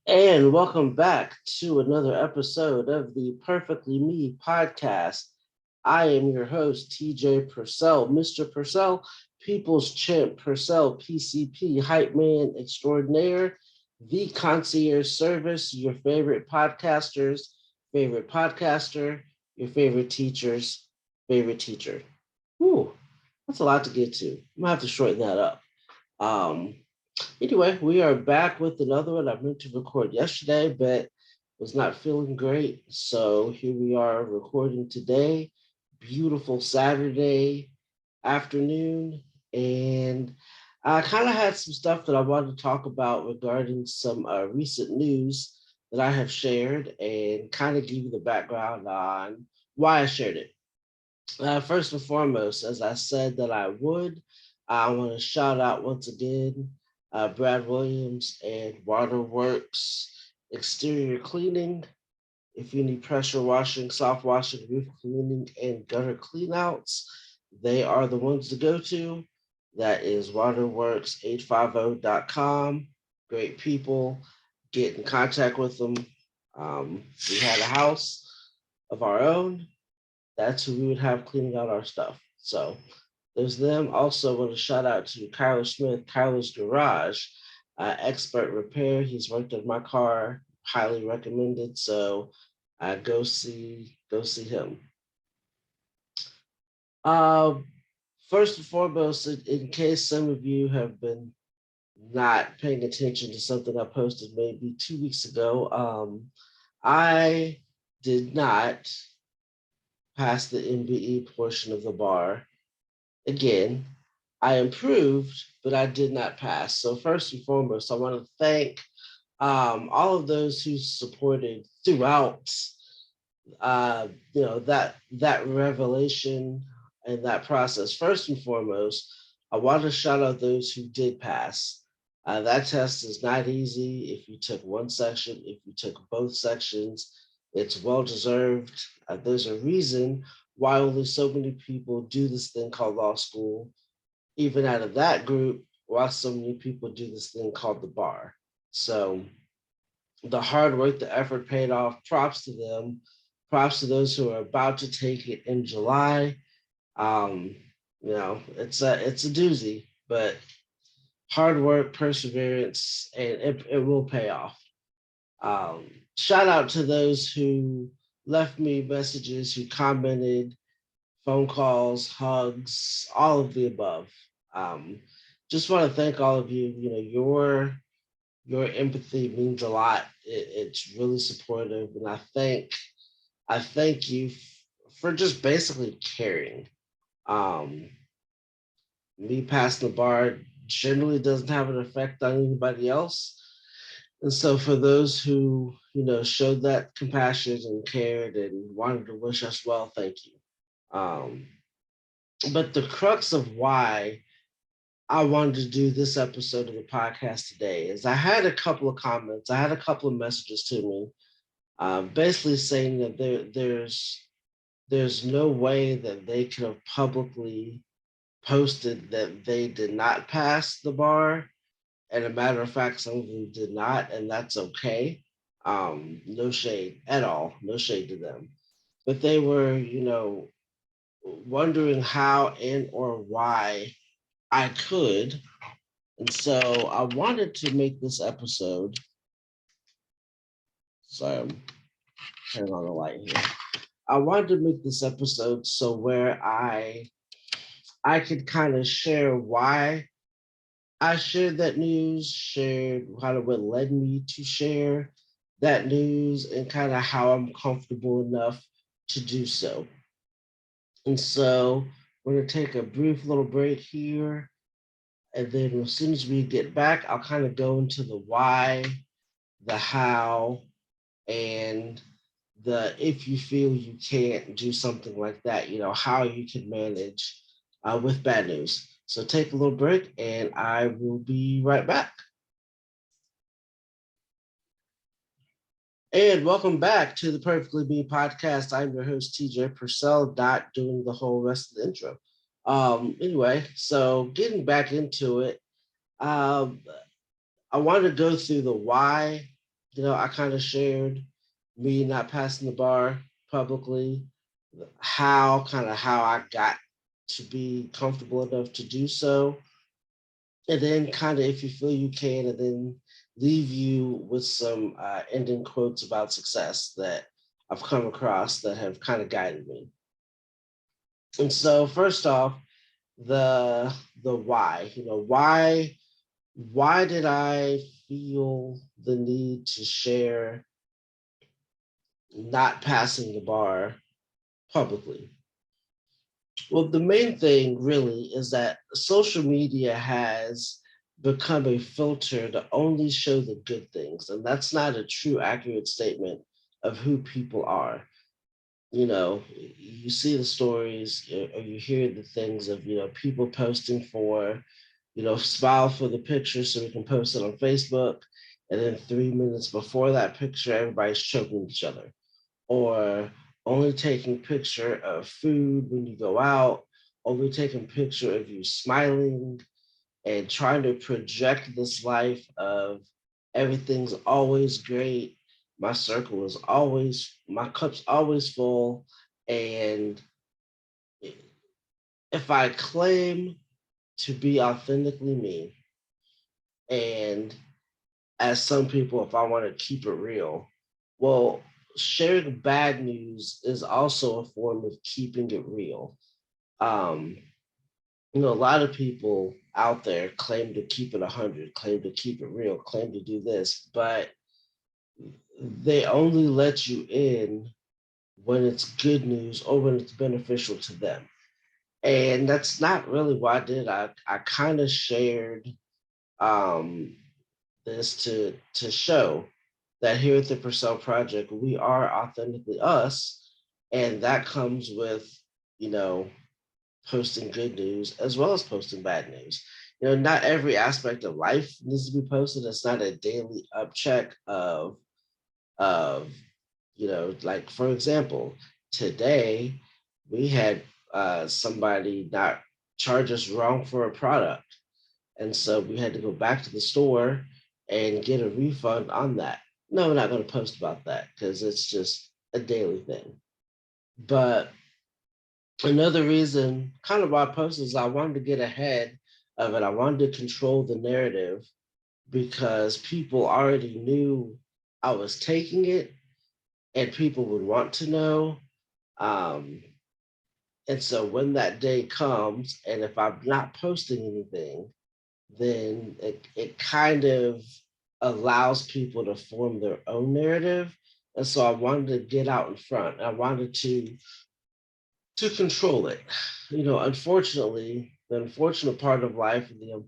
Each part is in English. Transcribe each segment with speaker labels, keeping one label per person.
Speaker 1: And welcome back to another episode of the Perfectly Me podcast. I am your host, TJ Percell, Mr. Percell, People's Champ Percell, PCP, Hype Man Extraordinaire, the concierge service, your favorite podcaster, your favorite teacher's favorite teacher. Whew, that's a lot to get to. I'm gonna have to shorten that up. Um, Anyway, we are back with another one. I meant to record yesterday, but was not feeling great. So here we are recording today. Beautiful Saturday afternoon. And I kind of had some stuff that I wanted to talk about regarding some recent news that I have shared and kind of give you the background on why I shared it. First and foremost, as I said that I would, I want to shout out once again Brad Williams and Waterworks Exterior Cleaning. If you need pressure washing, soft washing, roof cleaning, and gutter cleanouts, they are the ones to go to. That is waterworks850.com. Great people. Get in contact with them. We had a house of our own. That's who we would have cleaning out our stuff. So there's them. Also, want to shout out to Kyler Smith, Kyler's Garage, expert repair. He's worked on my car, highly recommended. So go see him. Uh, First and foremost, in case some of you have been not paying attention to something I posted maybe 2 weeks ago, I did not pass the MBE portion of the bar. Again, I improved, but I did not pass. So first and foremost, I want to thank all of those who supported throughout, that revelation and that process. First and foremost, I want to shout out those who did pass. That test is not easy. If you took one section, if you took both sections, it's well deserved. There's a reason why only so many people do this thing called law school. Even out of that group, why so many people do this thing called the bar. So the hard work, the effort paid off. Props to them. Props to those who are about to take it in July. Um, it's a doozy, but hard work, perseverance, and it will pay off. Um, Shout out to those who left me messages, who commented, phone calls, hugs, all of the above. Um, just want to thank all of you. You know, your empathy means a lot. It's really supportive, and I thank you for just basically caring. Um, Me passing the bar generally doesn't have an effect on anybody else. And so for those who, showed that compassion and cared and wanted to wish us well, thank you. Um, but the crux of why I wanted to do this episode of the podcast today is I had a couple of comments, I had a couple of messages to me, basically saying that there's no way that they could have publicly posted that they did not pass the bar. And a matter of fact, some of them did not, and that's okay. No shade at all, no shade to them. But they were, wondering how and or why I could. And so I wanted to make this episode. Sorry, I'm turning on the light here. I wanted to make this episode so where I could kind of share why I shared that news, shared kind of what led me to share that news, and kind of how I'm comfortable enough to do so. And so we're going to take a brief little break here. And then as soon as we get back, I'll kind of go into the why, the how, and the if you feel you can't do something like that, how you can manage with bad news. So take a little break and I will be right back. And welcome back to the Perfectly Me podcast. I'm your host, TJ Percell, not doing the whole rest of the intro. Anyway, so getting back into it, um, I wanted to go through the why. I kind of shared me not passing the bar publicly, how I got to be comfortable enough to do so, and then kind of, if you feel you can, and then leave you with some ending quotes about success that I've come across that have kind of guided me. And so, first off, the why. Why did I feel the need to share not passing the bar publicly? Well, the main thing really is that social media has become a filter to only show the good things, and that's not a true, accurate statement of who people are. You see the stories, or you hear the things of, people posting for, smile for the picture so we can post it on Facebook. And then 3 minutes before that picture, everybody's choking each other, or only taking picture of food when you go out, only taking picture of you smiling, and trying to project this life of everything's always great. My cup's always full. And if I claim to be authentically me, and as some people, if I want to keep it real, well, sharing bad news is also a form of keeping it real. Um, a lot of people out there claim to keep it 100, claim to keep it real, claim to do this, but they only let you in when it's good news or when it's beneficial to them. And that's not really what I did. I kind of shared um, this to show that here at the Percell Project, we are authentically us. And that comes with, you know, posting good news as well as posting bad news. Not every aspect of life needs to be posted. It's not a daily upcheck of like, for example, today we had somebody not charge us wrong for a product. And so we had to go back to the store and get a refund on that. No, we're not going to post about that because it's just a daily thing. But another reason, kind of why I posted, is I wanted to get ahead of it. I wanted to control the narrative because people already knew I was taking it, and people would want to know. Um, and so when that day comes, and if I'm not posting anything, then it kind of allows people to form their own narrative. And so I wanted to get out in front. I wanted to control it. Unfortunately, the unfortunate part of life and the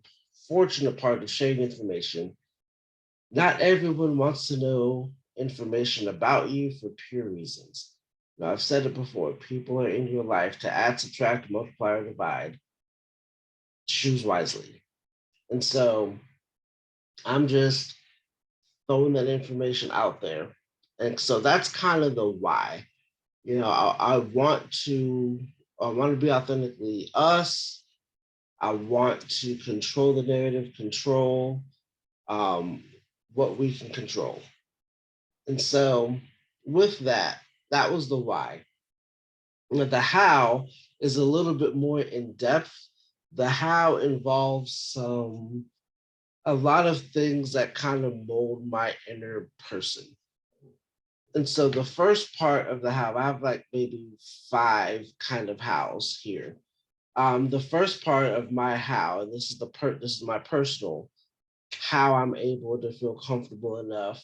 Speaker 1: unfortunate part of sharing information, not everyone wants to know information about you for pure reasons. Now, I've said it before, people are in your life to add, subtract, multiply, or divide. Choose wisely. And so I'm just throwing that information out there. And so that's kind of the why. I want to be authentically us. I want to control the narrative, control um, what we can control. And so with that, that was the why. And the how is a little bit more in depth. The how involves a lot of things that kind of mold my inner person. And so the first part of the how, I have like maybe five kind of hows here. The first part of my how, and this is my personal how I'm able to feel comfortable enough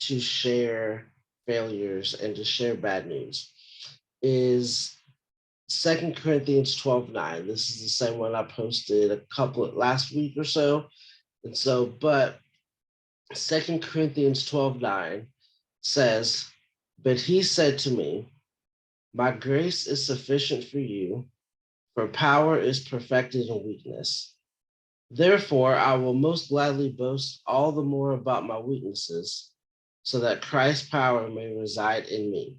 Speaker 1: to share failures and to share bad news, is 2 Corinthians 12:9. This is the same one I posted a couple last week or so. And so, but 2 Corinthians 12:9 says, "But he said to me, my grace is sufficient for you, for power is perfected in weakness. Therefore, I will most gladly boast all the more about my weaknesses, so that Christ's power may reside in me."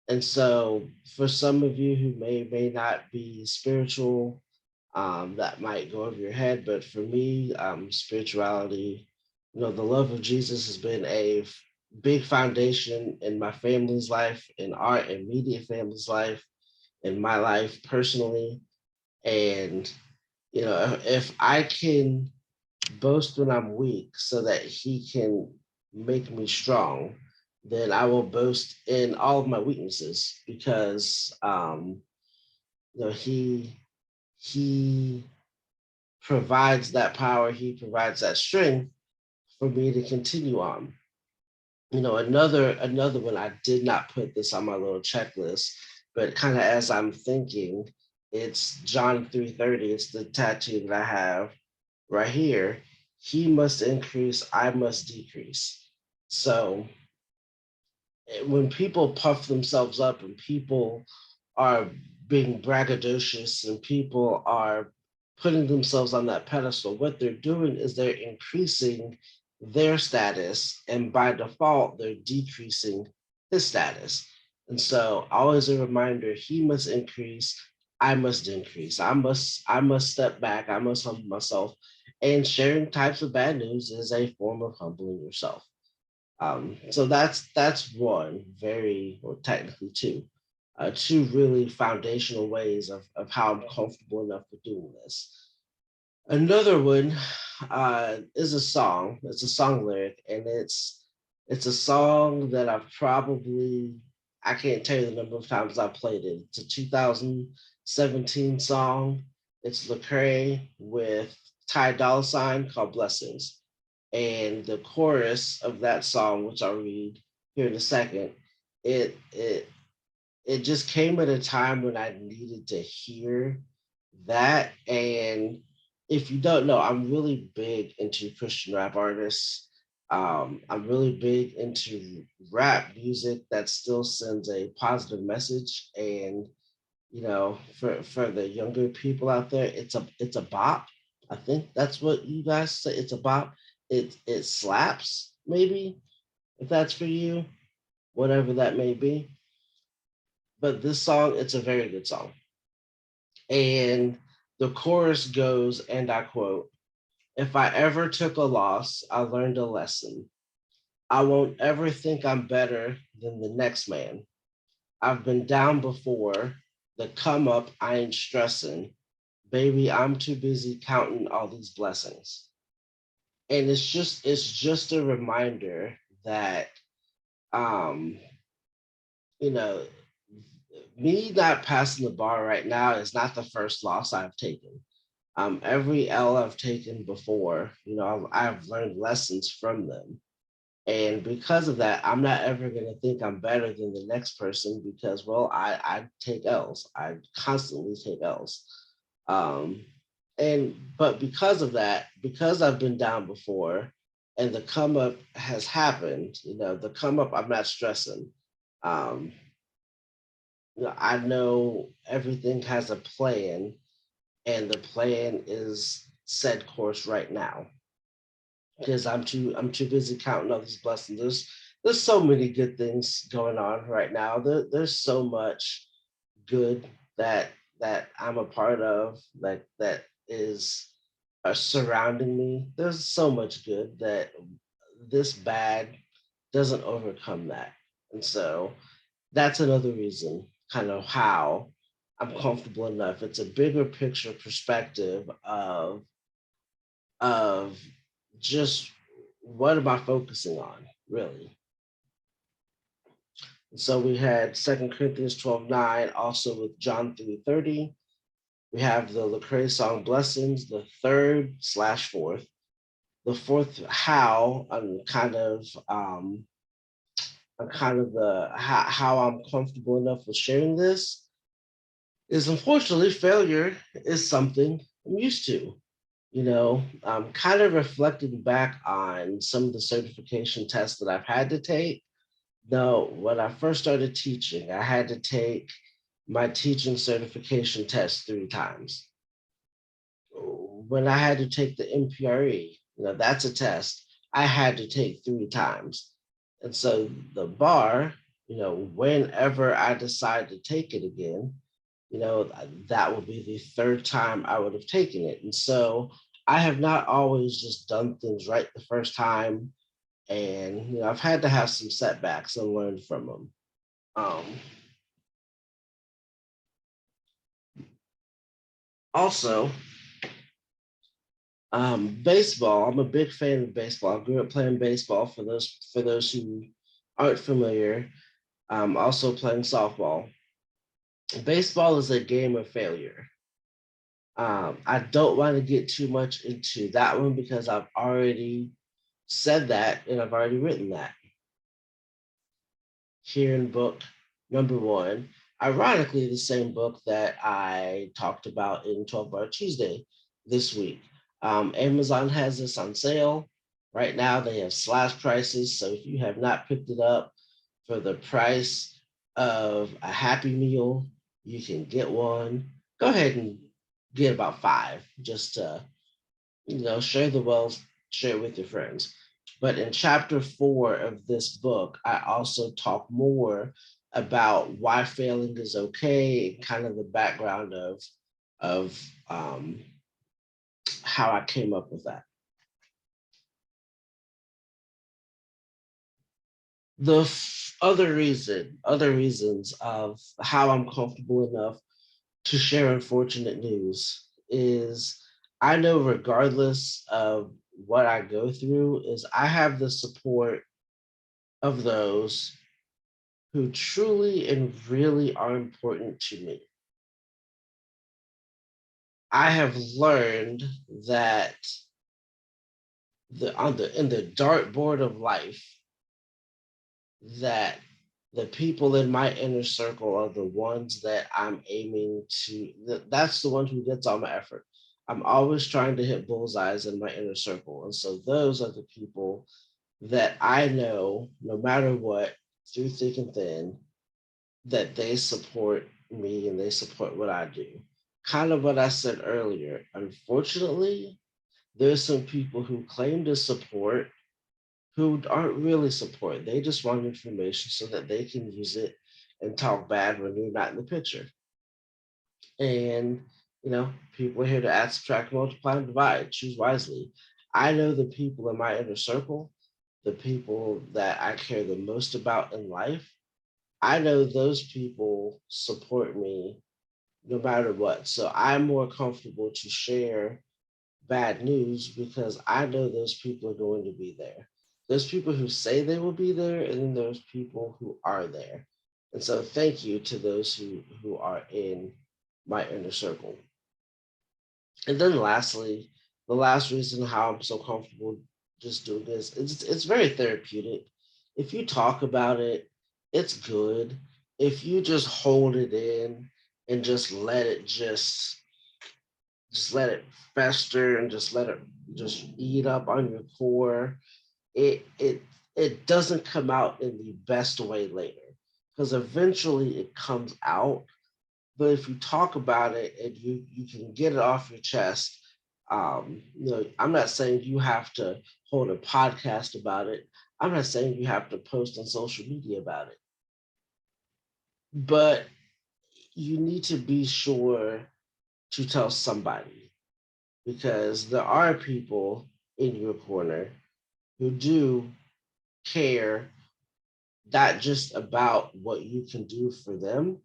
Speaker 1: And so, for some of you who may not be spiritual, that might go over your head. But for me, spirituality, the love of Jesus has been a big foundation in my family's life, in our immediate family's life, in my life personally. And, if I can boast when I'm weak so that he can make me strong, then I will boast in all of my weaknesses because, he provides that power, he provides that strength for me to continue on. Another one, I did not put this on my little checklist, but kind of as I'm thinking, it's John 3:30. It's the tattoo that I have right here. He must increase, I must decrease. So when people puff themselves up and people are being braggadocious and people are putting themselves on that pedestal, what they're doing is they're increasing their status, and by default, they're decreasing his status. And so, always a reminder: he must increase, I must increase. I must step back. I must humble myself. And sharing types of bad news is a form of humbling yourself. So that's one very, or technically two really foundational ways of how I'm comfortable enough with doing this. Another one is a song. It's a song lyric, and it's a song that I can't tell you the number of times I've played it. It's a 2017 song. It's Lecrae with Ty Dolla Sign called Blessings. And the chorus of that song, which I'll read here in a second, it it it just came at a time when I needed to hear that. And if you don't know, I'm really big into Christian rap artists. I'm really big into rap music that still sends a positive message. And for the younger people out there, it's a bop. I think that's what you guys say. It's a bop. It slaps, maybe, if that's for you, whatever that may be. But this song, it's a very good song. And the chorus goes, and I quote, "If I ever took a loss, I learned a lesson. I won't ever think I'm better than the next man. I've been down before. The come up, I ain't stressing. Baby, I'm too busy counting all these blessings." And it's just a reminder that um, you know, me not passing the bar right now is not the first loss I've taken. Every L I've taken before, I've learned lessons from them. And because of that, I'm not ever going to think I'm better than the next person because, well, I take L's. I constantly take L's. Um, but because of that, because I've been down before and the come up has happened, the come up, I'm not stressing. Um, I know everything has a plan, and the plan is set course right now because I'm too busy counting all these blessings. There's so many good things going on right now. There's so much good that I'm a part of, that is surrounding me. There's so much good that this bad doesn't overcome that. And so that's another reason, kind of how I'm comfortable enough. It's a bigger picture perspective of just what am I focusing on, really. And so we had 2 Corinthians 12:9, also with John 3:30. We have the Lecrae song Blessings, the third slash fourth. The fourth, how I'm kind of the how I'm comfortable enough with sharing this is, unfortunately, failure is something I'm used to. I'm kind of reflecting back on some of the certification tests that I've had to take. Now, when I first started teaching, I had to take my teaching certification test 3 times. When I had to take the MPRE, that's a test I had to take 3 times. And so the bar, whenever I decide to take it again, that would be the third time I would have taken it. And so I have not always just done things right the first time. And, I've had to have some setbacks and learned from them. Um, Also, baseball. I'm a big fan of baseball. I grew up playing baseball. For those who aren't familiar, also playing softball. Baseball is a game of failure. I don't want to get too much into that one because I've already said that and I've already written that here in book number one. Ironically, the same book that I talked about in 12 Bar Tuesday this week. Amazon has this on sale right now. They have slash prices. So if you have not picked it up for the price of a Happy Meal, you can get one. Go ahead and get about five just to share the wealth, share it with your friends. But in chapter 4 of this book, I also talk more about why failing is okay, kind of the background of how I came up with that. Other reasons of how I'm comfortable enough to share unfortunate news is I know regardless of what I go through is I have the support of those who truly and really are important to me. I have learned that the on the in the dartboard of life that the people in my inner circle are the ones that I'm aiming to that's the one who gets all my effort. I'm always trying to hit bullseyes in my inner circle. And so those are the people that I know, no matter what, through thick and thin, that they support me and they support what I do. Kind of what I said earlier. Unfortunately, there's some people who claim to support who aren't really support. They just want information so that they can use it and talk bad when you're not in the picture. And people are here to add, subtract, multiply, and divide. Choose wisely. I know the people in my inner circle, the people that I care the most about in life. I know those people support me no matter what. So I'm more comfortable to share bad news because I know those people are going to be there. There's people who say they will be there, and then there's people who are there. And so thank you to those who are in my inner circle. And then lastly, the last reason how I'm so comfortable just doing this, it's very therapeutic. If you talk about it, it's good. If you just hold it in and just let it fester and just let it just eat up on your core, it doesn't come out in the best way later. Because eventually it comes out, but if you talk about it and you can get it off your chest, I'm not saying you have to hold a podcast about it. I'm not saying you have to post on social media about it, but you need to be sure to tell somebody because there are people in your corner who do care not just about what you can do for them,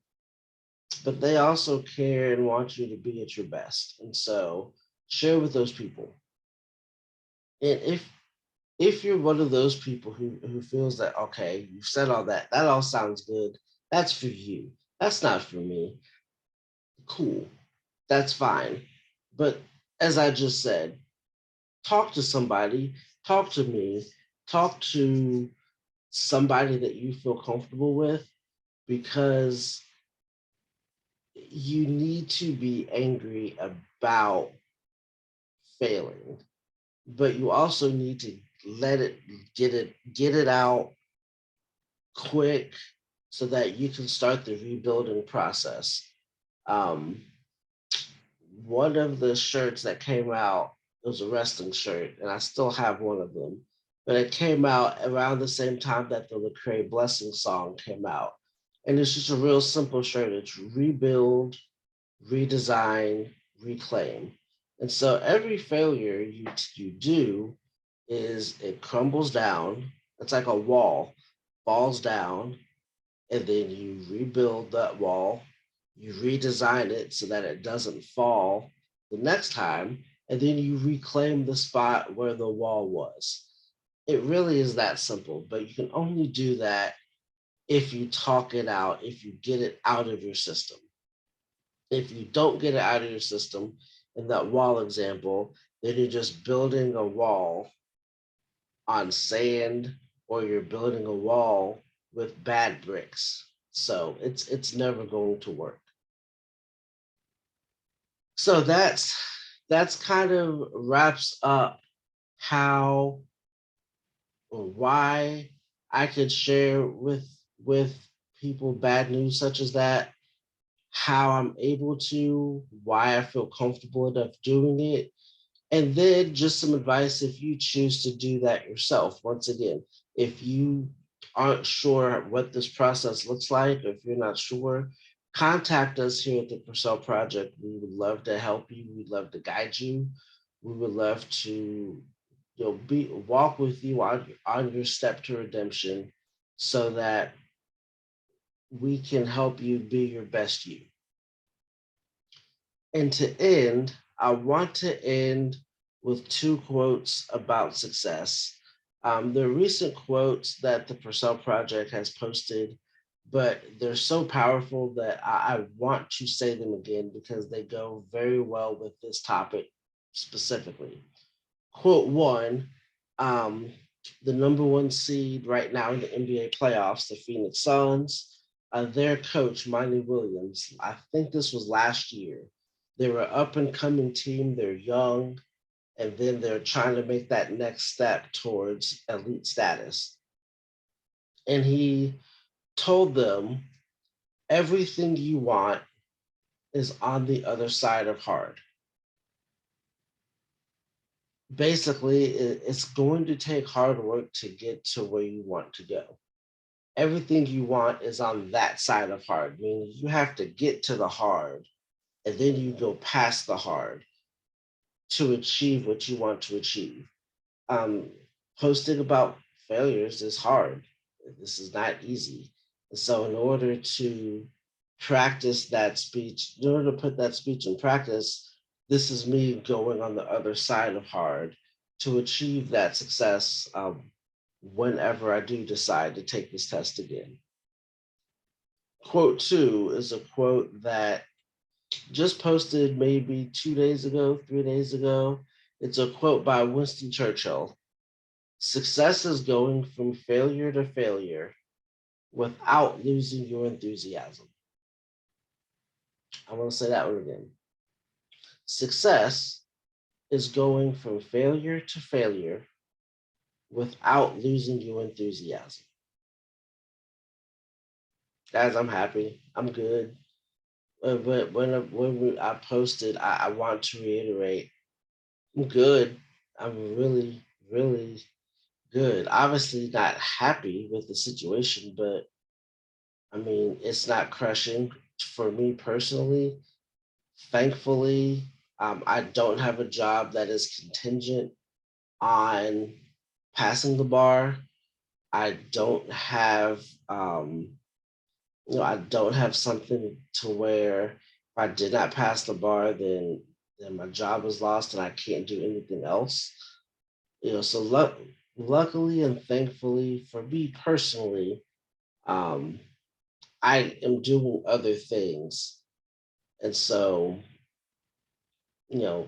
Speaker 1: but they also care and want you to be at your best. And so share with those people. And if you're one of those people who feels that okay, you've said all that, that all sounds good, that's for you. That's not for me. Cool. That's fine. But as I just said, talk to somebody, talk to me, talk to somebody that you feel comfortable with because you need to be angry about failing, but you also need to let it get it out quick so that you can start the rebuilding process. Um, One of the shirts that came out, it was a wrestling shirt, and I still have one of them. But it came out around the same time that the Lecrae Blessing song came out. And it's just a real simple shirt. It's rebuild, redesign, reclaim. And so every failure you do is it crumbles down. It's like a wall, falls down, and then you rebuild that wall. You redesign it so that it doesn't fall the next time, and then you reclaim the spot where the wall was. It really is that simple, but you can only do that if you talk it out, if you get it out of your system. If you don't get it out of your system, in that wall example, then you're just building a wall on sand, or you're building a wall with bad bricks. So it's never going to work. So that's kind of wraps up how or why I could share with people bad news such as that, how I'm able to, why I feel comfortable enough doing it, and then just some advice if you choose to do that yourself. Once again, if you aren't sure what this process looks like, or if you're not sure, contact us here at the Percell Project. We would love to help you. We'd love to guide you. We would love to be walk with you on your step to redemption so that we can help you be your best you. And to end, I want to end with two quotes about success. They're recent quotes that the Percell Project has posted, but they're so powerful that I want to say them again because they go very well with this topic specifically. Quote one, um, the number one seed right now in the NBA playoffs, the Phoenix Suns, their coach, Monty Williams, I think this was last year. They were up and coming team, they're young, and then they're trying to make that next step towards elite status. And he told them, everything you want is on the other side of hard. Basically, it's going to take hard work to get to where you want to go. Everything you want is on that side of hard, meaning you have to get to the hard and then you go past the hard to achieve what you want to achieve. Um, Posting about failures is hard. This is not easy. And so, in order to practice that speech, in order to put that speech in practice, this is me going on the other side of hard to achieve that success whenever I do decide to take this test again. Quote two is a quote that just posted maybe 2 days ago, 3 days ago. It's a quote by Winston Churchill. Success is going from failure to failure without losing your enthusiasm. I want to say that one again. Success is going from failure to failure without losing your enthusiasm. Guys, I'm happy. I'm good. But I posted, I want to reiterate, I'm good. I'm really, really good. Obviously, not happy with the situation, but I mean, it's not crushing for me personally. Thankfully, I don't have a job that is contingent on passing the bar. I don't have, I don't have something to where if I did not pass the bar, then my job is lost and I can't do anything else. So luckily and thankfully for me personally, um, I am doing other things, and so you know,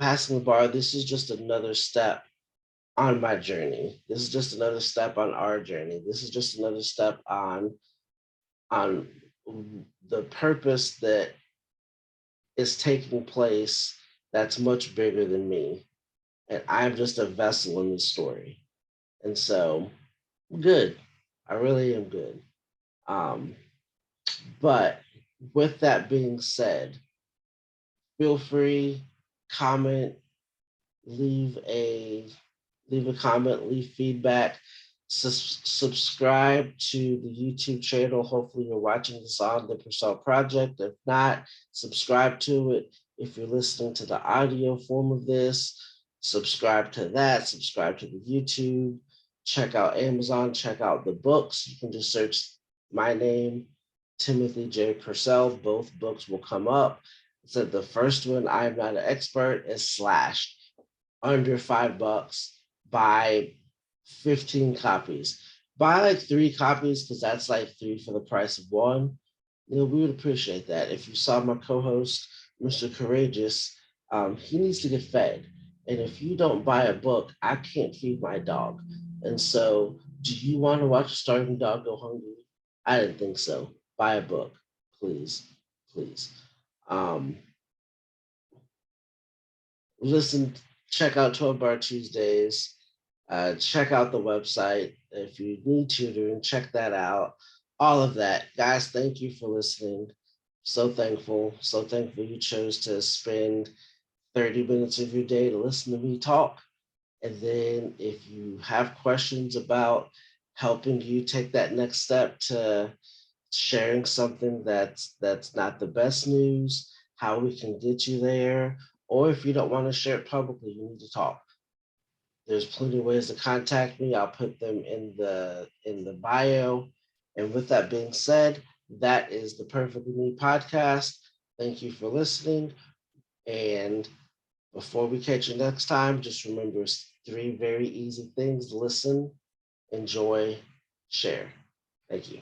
Speaker 1: passing the bar. This is just another step on my journey. This is just another step on our journey. This is just another step on the purpose that is taking place that's much bigger than me. And I'm just a vessel in the story. And so I'm good. I really am good. Um, but with that being said, feel free, comment, leave a leave a comment, leave feedback. Subscribe to the YouTube channel. Hopefully, you're watching this on the Percell Project. If not, subscribe to it. If you're listening to the audio form of this, subscribe to that. Subscribe to the YouTube. Check out Amazon. Check out the books. You can just search my name, Timothy J. Percell. Both books will come up. So the first one, I'm not an expert, is slashed under $5. Buy 15 copies. Buy like 3 copies because that's like three for the price of one. We would appreciate that. If you saw my co-host, Mr. Courageous, he needs to get fed. And if you don't buy a book, I can't feed my dog. And so, do you want to watch a starving dog go hungry? I didn't think so. Buy a book, please, please. Um, Listen, check out 12 Bar Tuesdays. Check out the website if you need tutoring. Check that out. All of that, guys. Thank you for listening. So thankful. So thankful you chose to spend 30 minutes of your day to listen to me talk. And then, if you have questions about helping you take that next step to sharing something that's not the best news, how we can get you there, or if you don't want to share it publicly, you need to talk. There's plenty of ways to contact me. I'll put them in the bio. And with that being said, that is the Perfectly Me podcast. Thank you for listening. And before we catch you next time, just remember 3 very easy things: listen, enjoy, share. Thank you.